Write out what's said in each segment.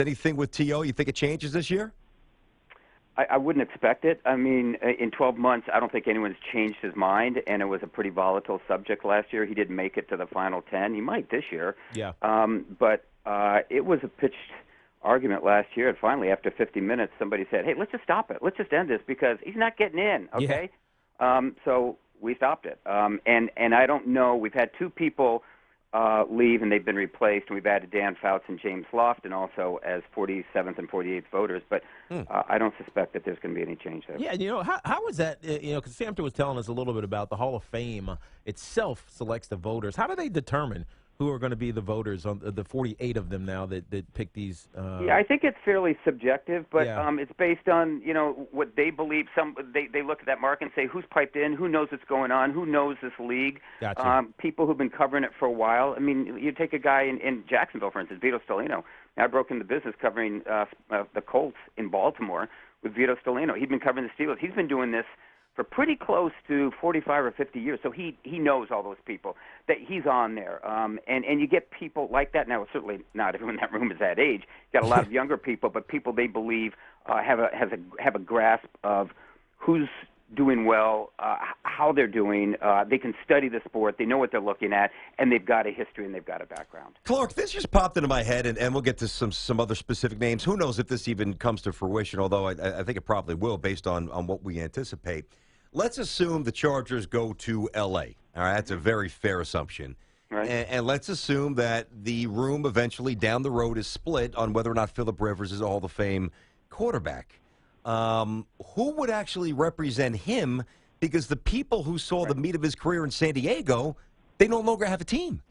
Anything with T.O.? You think it changes this year? I wouldn't expect it. I mean, in 12 months, I don't think anyone's changed his mind, and it was a pretty volatile subject last year. He didn't make it to the final 10. He might this year. Yeah. But it was a pitched argument last year, and finally, after 50 minutes, somebody said, hey, let's just stop it. Let's just end this because he's not getting in, okay? Yeah. So we stopped it. And I don't know. We've had two people leave, and they've been replaced. And we've added Dan Fouts and James Lofton also as 47th and 48th voters. But I don't suspect that there's going to be any change there. Yeah, how is that? Because Samter was telling us a little bit about the Hall of Fame itself selects the voters. How do they determine who are going to be the voters on the 48 of them now that pick these? Yeah, I think it's fairly subjective, but Yeah. It's based on what they believe. They look at that mark and say who's piped in, who knows what's going on, who knows this league. Gotcha. People who've been covering it for a while. I mean, you take a guy in Jacksonville, for instance, Vito Stellino. I broke into business covering the Colts in Baltimore with Vito Stellino. He'd been covering the Steelers. He's been doing this for pretty close to 45 or 50 years. So he knows all those people, that he's on there. And you get people like that. Now, certainly not everyone in that room is that age. You got a lot of younger people, but people they believe have a grasp of who's doing well, how they're doing. They can study the sport. They know what they're looking at, and they've got a history and they've got a background. Clark, this just popped into my head, and we'll get to some other specific names. Who knows if this even comes to fruition, although I think it probably will based on what we anticipate. Let's assume the Chargers go to L.A. All right, that's a very fair assumption. Right. And let's assume that the room eventually down the road is split on whether or not Phillip Rivers is a Hall of Fame quarterback. Who would actually represent him? Because the people who saw the meat of his career in San Diego, they no longer have a team.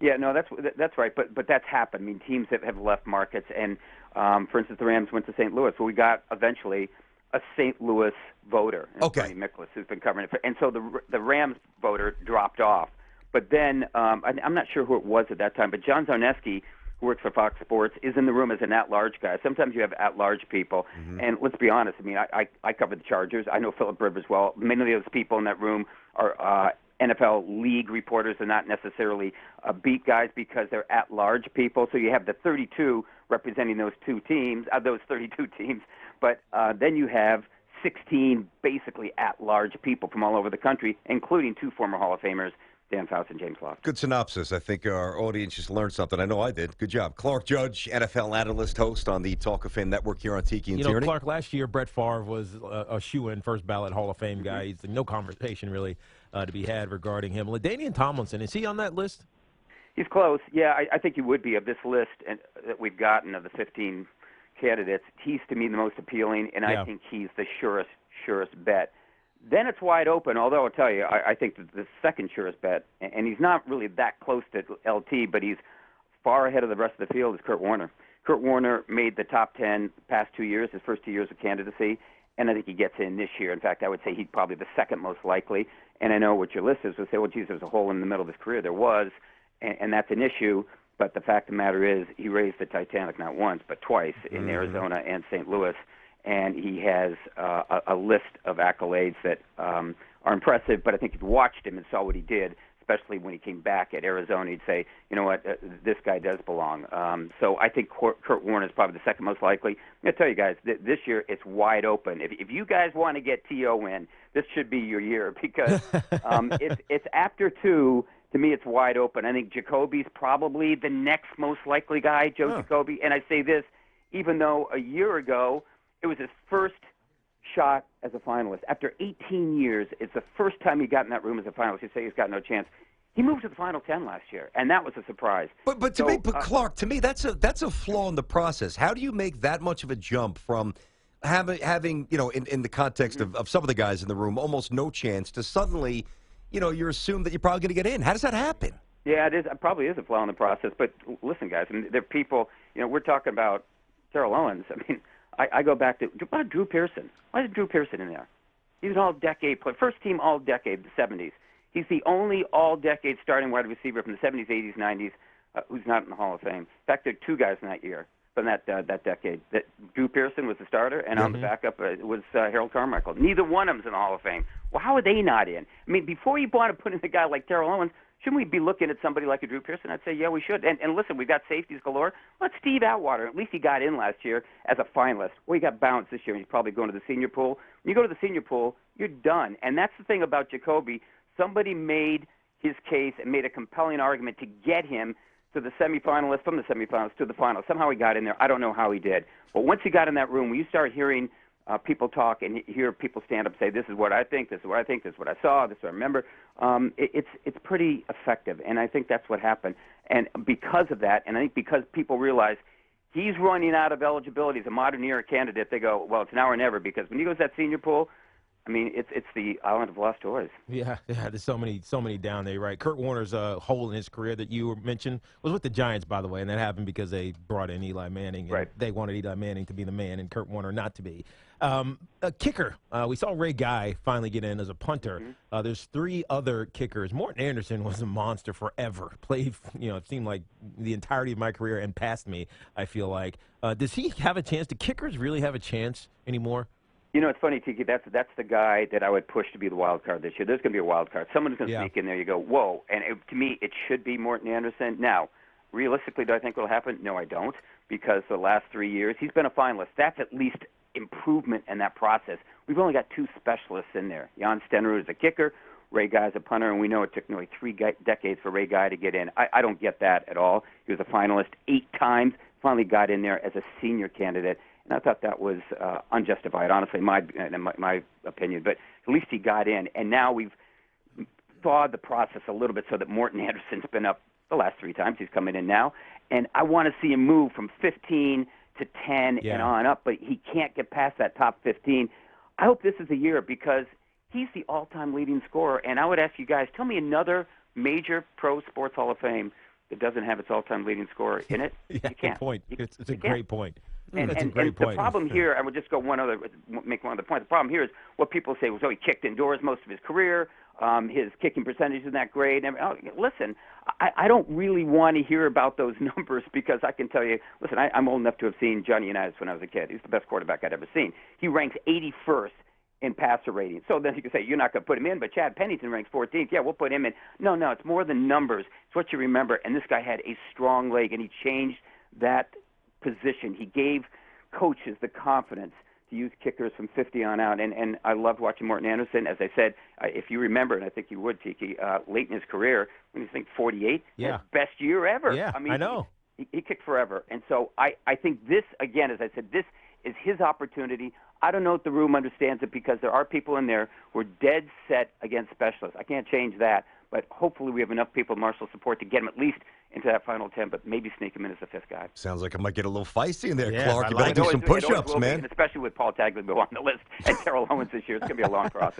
Yeah, no, that's right. But that's happened. I mean, teams have left markets, and for instance, the Rams went to St. Louis. So we got eventually a St. Louis voter, Okay. Bernie Miklasz, who's been covering it, and so the Rams voter dropped off. But then I'm not sure who it was at that time, but John Zarneski, who works for Fox Sports, is in the room as an at-large guy. Sometimes you have at-large people, and let's be honest. I mean, I cover the Chargers. I know Phillip Rivers well. Many of those people in that room are NFL league reporters. They're not necessarily beat guys because they're at-large people. So you have the 32 representing those 32 teams. But then you have 16 basically at-large people from all over the country, including two former Hall of Famers, Dan Fouts and James Lofton. Good synopsis. I think our audience just learned something. I know I did. Good job. Clark Judge, NFL analyst, host on the Talk of Fame Network here on Tiki and Tierney. Clark, last year Brett Favre was a shoo-in first ballot Hall of Fame guy. He's no conversation really to be had regarding him. LaDainian Tomlinson, is he on that list? He's close. Yeah, I think he would be of this list that we've gotten of the 15 candidates. He's, to me, the most appealing, and Yeah. I think he's the surest bet. Then it's wide open, although I'll tell you, I think that the second surest bet, and he's not really that close to LT, but he's far ahead of the rest of the field, is Kurt Warner. Kurt Warner made the top 10 the past 2 years, his first 2 years of candidacy, and I think he gets in this year. In fact, I would say he's probably the second most likely. And I know what your listeners would say, well, geez, there's a hole in the middle of his career. There was, and that's an issue. But the fact of the matter is he raised the Titanic not once but twice in Arizona and St. Louis, and he has a list of accolades that are impressive. But I think if you watched him and saw what he did, especially when he came back at Arizona, he'd say, you know what, this guy does belong. So I think Kurt Warner is probably the second most likely. I'm going to tell you guys, this year it's wide open. If you guys want to get T.O. in, this should be your year because it's after two. To me, it's wide open. I think Jacoby's probably the next most likely guy, Joe Jacoby. And I say this, even though a year ago it was his first shot as a finalist. After 18 years, it's the first time he got in that room as a finalist. You say he's got no chance. He moved to the final 10 last year, and that was a surprise. But Clark, to me, that's a flaw in the process. How do you make that much of a jump from having in the context of some of the guys in the room, almost no chance, to suddenly you're assumed that you're probably going to get in? How does that happen? Yeah, it is. It probably is a flaw in the process. But listen, guys, I mean, there are people. We're talking about Terrell Owens. I mean, I go back to Drew Pearson. Why is Drew Pearson in there? He's an all-decade player, first team all-decade, the '70s. He's the only all-decade starting wide receiver from the '70s, '80s, '90s who's not in the Hall of Fame. In fact, there are two guys in that year from that decade. That Drew Pearson was the starter, and on the backup was Harold Carmichael. Neither one of them's in the Hall of Fame. Well, how are they not in? I mean, before you want to put in a guy like Terrell Owens, Shouldn't we be looking at somebody like a Drew Pearson? I'd say, yeah, we should. And listen, we've got safeties galore. Let Steve Atwater. At least he got in last year as a finalist. Well, he got bounced this year, and he's probably going to the senior pool. When you go to the senior pool, you're done. And that's the thing about Jacoby. Somebody made his case and made a compelling argument to get him to the semifinalists, from the semifinals to the finals. Somehow he got in there. I don't know how he did. But once he got in that room, when you start hearing people talk and hear people stand up and say, this is what I think, this is what I think, this is what I saw, this is what I remember, it's pretty effective. And I think that's what happened. And because of that, and I think because people realize he's running out of eligibility as a modern era candidate, they go, well, it's now or never, because when he goes to that senior pool, I mean, it's the island of lost toys. Yeah, there's so many down there, right? Kurt Warner's hole in his career that you mentioned was with the Giants, by the way, and that happened because they brought in Eli Manning. And right. They wanted Eli Manning to be the man and Kurt Warner not to be. A kicker. We saw Ray Guy finally get in as a punter. Mm-hmm. There's 3 other kickers. Morton Anderson was a monster forever. Played, it seemed like the entirety of my career and past me, I feel like. Does he have a chance? Do kickers really have a chance anymore? It's funny, Tiki. That's the guy that I would push to be the wild card this year. There's going to be a wild card. Someone's going to sneak in there. You go, whoa. And to me, it should be Morton Anderson. Now, realistically, do I think it will happen? No, I don't, because the last 3 years, he's been a finalist. That's at least improvement in that process. We've only got 2 specialists in there. Jan Stenerud is a kicker. Ray Guy's a punter, and we know it took nearly 3 decades for Ray Guy to get in. I don't get that at all. He was a finalist 8 times, finally got in there as a senior candidate. And I thought that was unjustified, honestly, my opinion. But at least he got in. And now we've thawed the process a little bit so that Morton Anderson's been up the last 3 times. He's coming in now. And I want to see him move from 15 to 10 and on up. But he can't get past that top 15. I hope this is the year, because he's the all-time leading scorer. And I would ask you guys, tell me another major pro sports Hall of Fame that doesn't have its all-time leading scorer in it. Yeah, you can't. Good point. It's a great point. And point. The problem here, I would just make one other point. The problem here is what people say was, he kicked indoors most of his career. His kicking percentage isn't that great. Listen, I don't really want to hear about those numbers, because I can tell you, listen, I'm old enough to have seen Johnny Unitas when I was a kid. He's the best quarterback I'd ever seen. He ranks 81st in passer rating. So then you can say, you're not going to put him in, but Chad Pennington ranks 14th. Yeah, we'll put him in. No, it's more than numbers. It's what you remember. And this guy had a strong leg, and he changed that position. He gave coaches the confidence to use kickers from 50 on out. And I loved watching Morton Anderson. As I said, if you remember, and I think you would, Tiki, late in his career, when you think 48, his best year ever. Yeah, I know. He kicked forever. And so I think this, again, as I said, this is his opportunity. I don't know if the room understands it, because there are people in there who are dead set against specialists. I can't change that. But hopefully we have enough people, Marshall support, to get him at least into that final 10, but maybe sneak him in as the 5th guy. Sounds like I might get a little feisty in there, Yeah, Clark. I You like better do some push-ups, man. Especially with Paul Tagliabue on the list and Terrell Owens this year. It's going to be a long process.